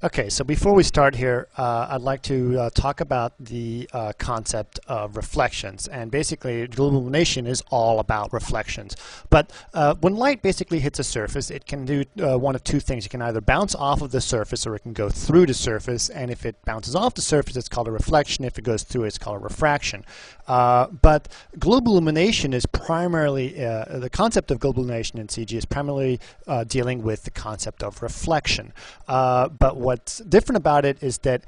Okay, so before we start here, I'd like to talk about the concept of reflections. And basically, illumination is all about reflections. But when light basically hits a surface, it can do one of two things. It can either bounce off of the surface or it can go through the surface. And if it bounces off the surface, it's called a reflection. If it goes through, it's called a refraction. But global illumination is primarily, the concept of global illumination in CG is primarily dealing with the concept of reflection. But what's different about it is that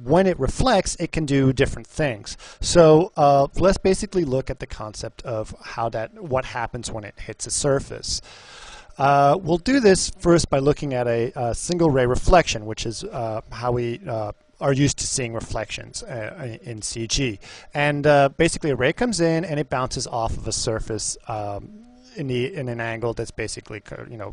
when it reflects, it can do different things. So let's basically look at the concept of what happens when it hits a surface. We'll do this first by looking at a single ray reflection, which is how we are used to seeing reflections in CG. And basically a ray comes in and it bounces off of a surface in an angle that's basically,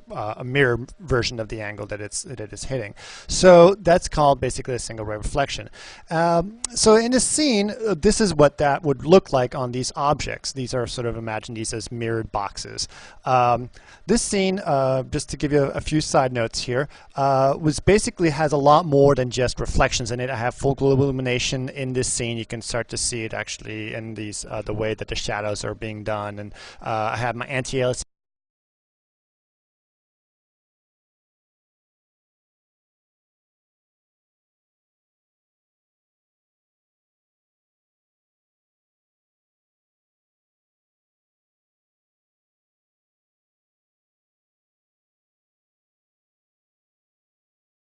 a mirror version of the angle that it is hitting. So that's called basically a single ray reflection. So in this scene, this is what that would look like on these objects. These are sort of, imagine these as mirrored boxes. This scene, just to give you a few side notes here, basically has a lot more than just reflections in it. I have full global illumination in this scene. You can start to see it actually in these the way that the shadows are being done, and I have my anti-aliasing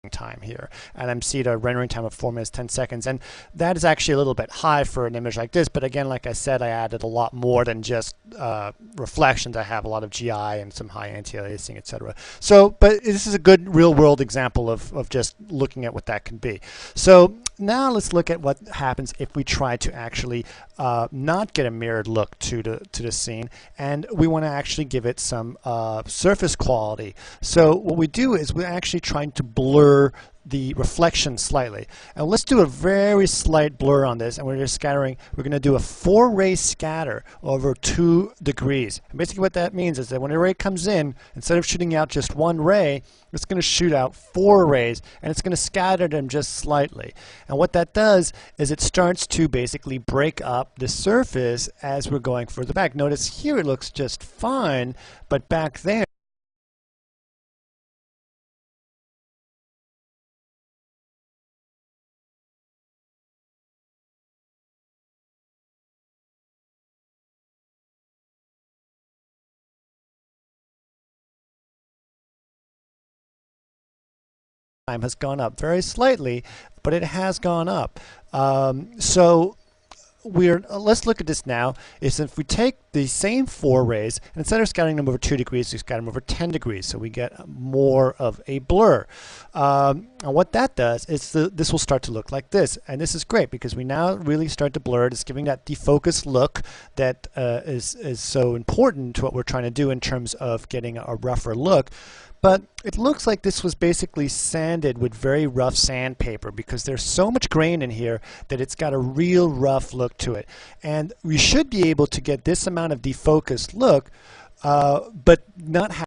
time here, and I'm seeing a rendering time of 4 minutes 10 seconds, and that is actually a little bit high for an image like this. But again, like I said, I added a lot more than just reflections. I have a lot of GI and some high anti-aliasing, etc. So, but this is a good real-world example of just looking at what that can be. So now let's look at what happens if we try to actually not get a mirrored look to the scene, and we want to actually give it some surface quality. So what we do is we're actually trying to blur the reflection slightly. And let's do a very slight blur on this, and we're just scattering. We're going to do a 4-ray scatter over 2 degrees. And basically what that means is that when a ray comes in, instead of shooting out just 1 ray, it's going to shoot out 4 rays, and it's going to scatter them just slightly. And what that does is it starts to basically break up the surface as we're going further back. Notice here it looks just fine, but back there time has gone up very slightly, but it has gone up. So let's look at this now. Is if we take the same 4 rays, and instead of scattering them over 2 degrees, we scatter them over 10 degrees, so we get more of a blur. And what that does is this will start to look like this, and this is great because we now really start to blur it. It's giving that defocused look that is so important to what we're trying to do in terms of getting a rougher look. But it looks like this was basically sanded with very rough sandpaper because there's so much grain in here that it's got a real rough look to it. And we should be able to get this amount of defocused look, but not have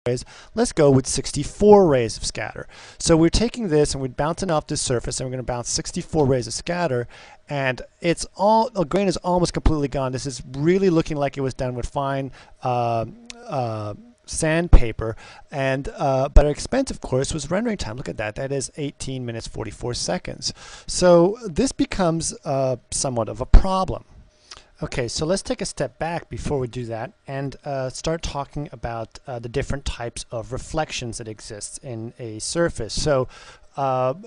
rays. Let's go with 64 rays of scatter. So we're taking this and we're bouncing off this surface, and we're going to bounce 64 rays of scatter, and the grain is almost completely gone. This is really looking like it was done with fine sandpaper, and but our expense, of course, was rendering time. Look at that. That is 18 minutes 44 seconds. So this becomes somewhat of a problem. Okay, so let's take a step back before we do that and start talking about the different types of reflections that exist in a surface. So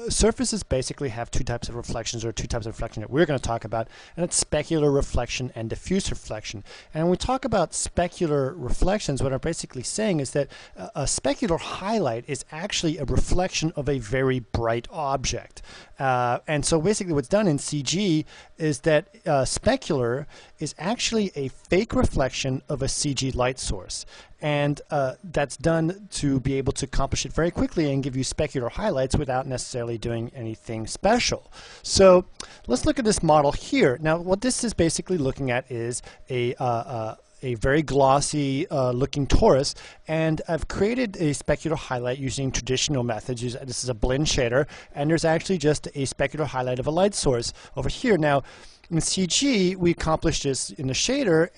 Surfaces basically have two types of reflections, or two types of reflection that we're going to talk about, and it's specular reflection and diffuse reflection. And when we talk about specular reflections, what I'm basically saying is that a specular highlight is actually a reflection of a very bright object. And so basically what's done in CG is that specular is actually a fake reflection of a CG light source. And that's done to be able to accomplish it very quickly and give you specular highlights without necessarily doing anything special. So let's look at this model here. Now what this is basically looking at is a very glossy looking torus, and I've created a specular highlight using traditional methods. This is a blend shader, and there's actually just a specular highlight of a light source over here. Now in CG we accomplished this in the shader,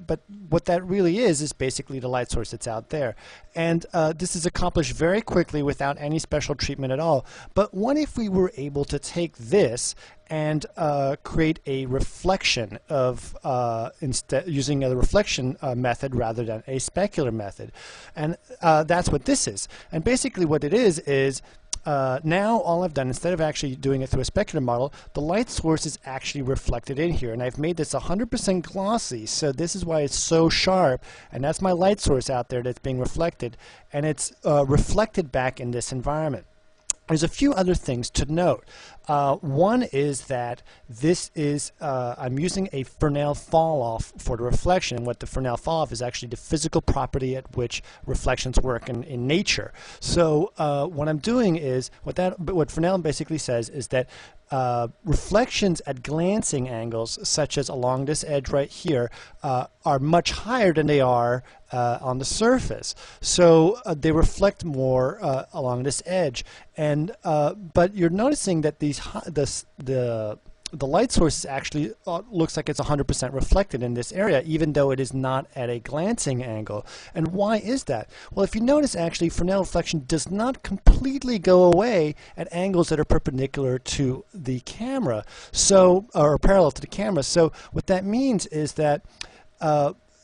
but what that really is basically the light source that's out there, and this is accomplished very quickly without any special treatment at all. But what if we were able to take this and create a reflection of instead using a reflection method rather than a specular method? And that's what this is. And basically what it is now all I've done, instead of actually doing it through a specular model, the light source is actually reflected in here, and I've made this 100% glossy, so this is why it's so sharp, and that's my light source out there that's being reflected, and it's reflected back in this environment. There's a few other things to note. One is that this is, I'm using a Fresnel fall-off for the reflection, and what the Fresnel fall-off is actually the physical property at which reflections work in nature. So what I'm doing is, what Fresnel basically says is that reflections at glancing angles, such as along this edge right here, are much higher than they are on the surface. So they reflect more along this edge, and but you're noticing that the light source actually looks like it's 100% reflected in this area, even though it is not at a glancing angle. And why is that? Well, if you notice, actually Fresnel reflection does not completely go away at angles that are perpendicular to the camera, so, or parallel to the camera. So what that means is that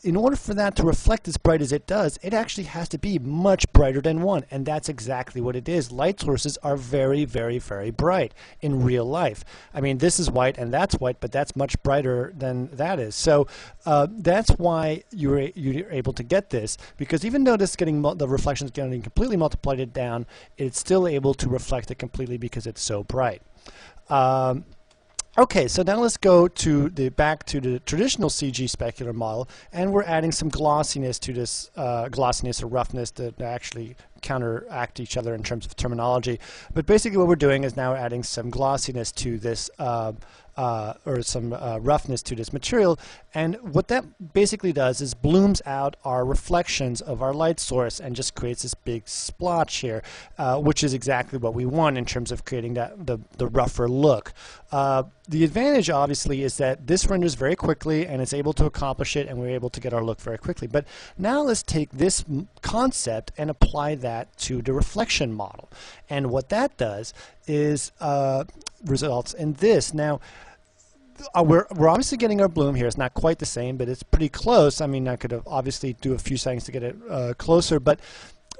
in order for that to reflect as bright as it does, it actually has to be much brighter than 1, and that's exactly what it is. Light sources are very, very, very bright in real life. I mean, this is white and that's white, but that's much brighter than that is. So that's why you're able to get this, because even though this is getting the reflection is getting completely multiplied it down, it's still able to reflect it completely because it's so bright. Okay, so now let's go to back to the traditional CG specular model, and we're adding some glossiness to this, glossiness or roughness that actually counteract each other in terms of terminology. But basically what we're doing is now adding some glossiness to this, or some roughness to this material, and what that basically does is blooms out our reflections of our light source and just creates this big splotch here, which is exactly what we want in terms of creating the rougher look. The advantage obviously is that this renders very quickly and it's able to accomplish it, and we're able to get our look very quickly. But now let's take this concept and apply that to the reflection model, and what that does is results in this. Now we're obviously getting our bloom here. It's not quite the same, but it's pretty close. I mean, I could have obviously do a few settings to get it closer, but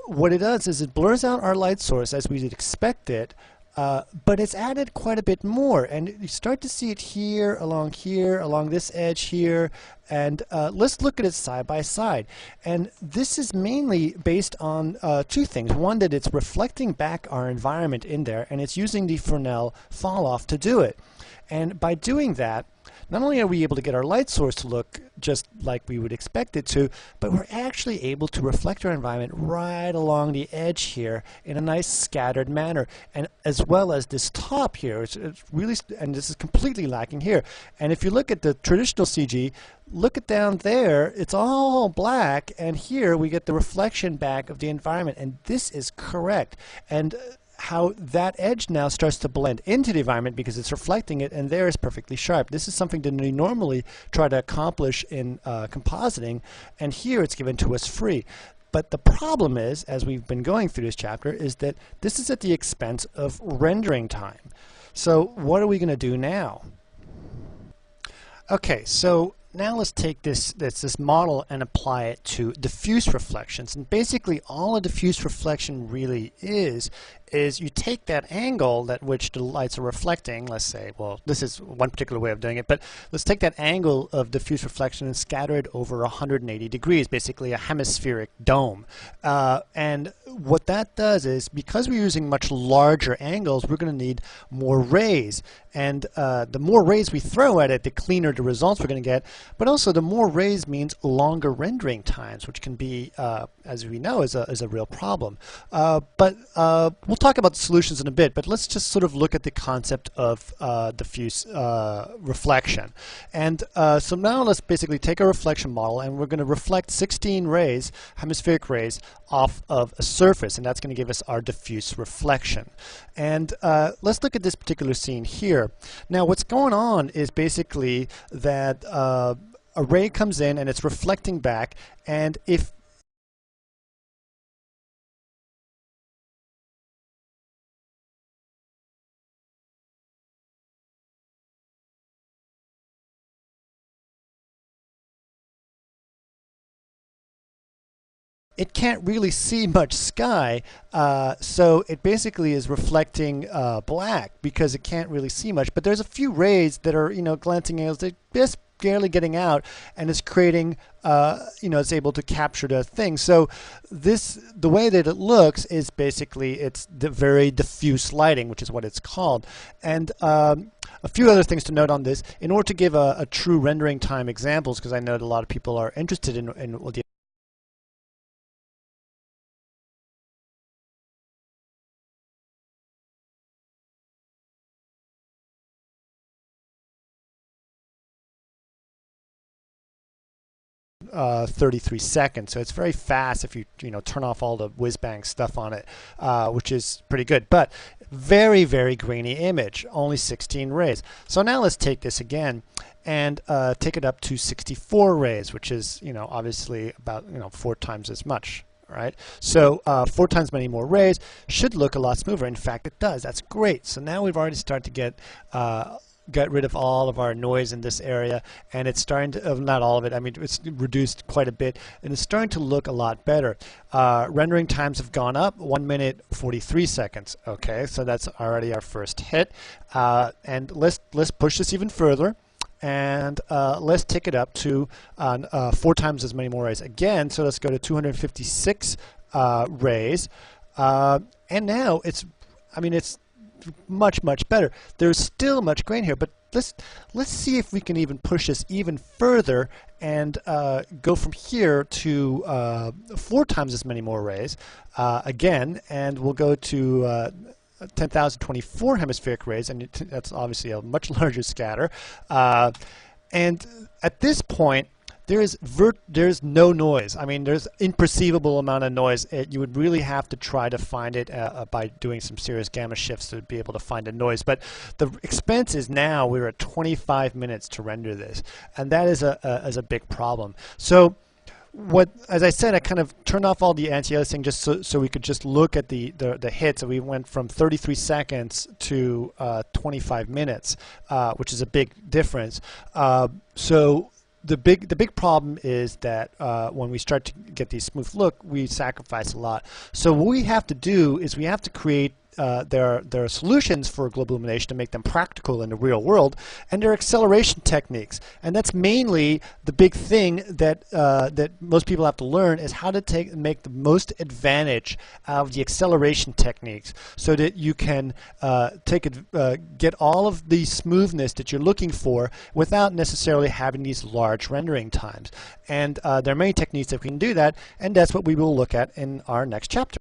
what it does is it blurs out our light source as we'd expect it, but it's added quite a bit more, and you start to see it here, along this edge here, and let's look at it side by side. And this is mainly based on two things. One, that it's reflecting back our environment in there, and it's using the Fresnel fall-off to do it. And by doing that, not only are we able to get our light source to look just like we would expect it to, but we're actually able to reflect our environment right along the edge here in a nice scattered manner, and as well as this top here. It's really, and this is completely lacking here. And if you look at the traditional CG, look at down there, it's all black, and here we get the reflection back of the environment, and this is correct. And how that edge now starts to blend into the environment because it's reflecting it, and there is perfectly sharp. This is something that we normally try to accomplish in compositing, and here it's given to us free. But the problem is, as we've been going through this chapter, is that this is at the expense of rendering time. So what are we going to do now? Okay, so now let's take this model and apply it to diffuse reflections. And basically all a diffuse reflection really is is you take that angle at which the lights are reflecting, let's say, well, this is one particular way of doing it, but let's take that angle of diffuse reflection and scatter it over 180 degrees, basically a hemispheric dome. And what that does is, because we're using much larger angles, we're going to need more rays. And the more rays we throw at it, the cleaner the results we're going to get. But also, the more rays means longer rendering times, which can be, as we know, is a real problem. But we'll talk about the solutions in a bit. But let's just sort of look at the concept of diffuse reflection. And so now let's basically take a reflection model, and we're going to reflect 16 rays, hemispheric rays, off of a surface, and that's going to give us our diffuse reflection. And let's look at this particular scene here. Now, what's going on is basically that a ray comes in and it's reflecting back, and if it can't really see much sky, so it basically is reflecting black because it can't really see much. But there's a few rays that are, glancing angles. They're just barely getting out, and it's creating, it's able to capture the thing. So the way that it looks is basically it's the very diffuse lighting, which is what it's called. And a few other things to note on this, in order to give a true rendering time examples, because I know that a lot of people are interested in the 33 seconds, so it's very fast if you turn off all the whiz-bang stuff on it, which is pretty good. But very, very grainy image, only 16 rays. So now let's take this again and take it up to 64 rays, which is obviously about 4 times as much. Right? So 4 times many more rays should look a lot smoother. In fact, it does. That's great. So now we've already started to get rid of all of our noise in this area, and it's starting to, not all of it, I mean, it's reduced quite a bit, and it's starting to look a lot better. Rendering times have gone up, 1 minute 43 seconds. Okay, so that's already our first hit. And let's push this even further, and let's take it up to 4 times as many more rays again. So let's go to 256 rays, and now it's much better. There's still much grain here, but let's see if we can even push this even further and go from here to 4 times as many more rays again, and we'll go to 10,024 hemispheric rays, and that's obviously a much larger scatter. And at this point, there's no noise. I mean, there's imperceivable amount of noise. You would really have to try to find it by doing some serious gamma shifts to be able to find a noise. But the expense is now we're at 25 minutes to render this, and that is a big problem. So as I said, I kind of turned off all the anti-aliasing just so we could just look at the hits. So we went from 33 seconds to 25 minutes, which is a big difference. So the big problem is that when we start to get these smooth look, we sacrifice a lot. So what we have to do is we have to create there are solutions for global illumination to make them practical in the real world, and there are acceleration techniques, and that's mainly the big thing that that most people have to learn, is how to make the most advantage out of the acceleration techniques, so that you can get all of the smoothness that you're looking for without necessarily having these large rendering times. And there are many techniques that we can do that, and that's what we will look at in our next chapter.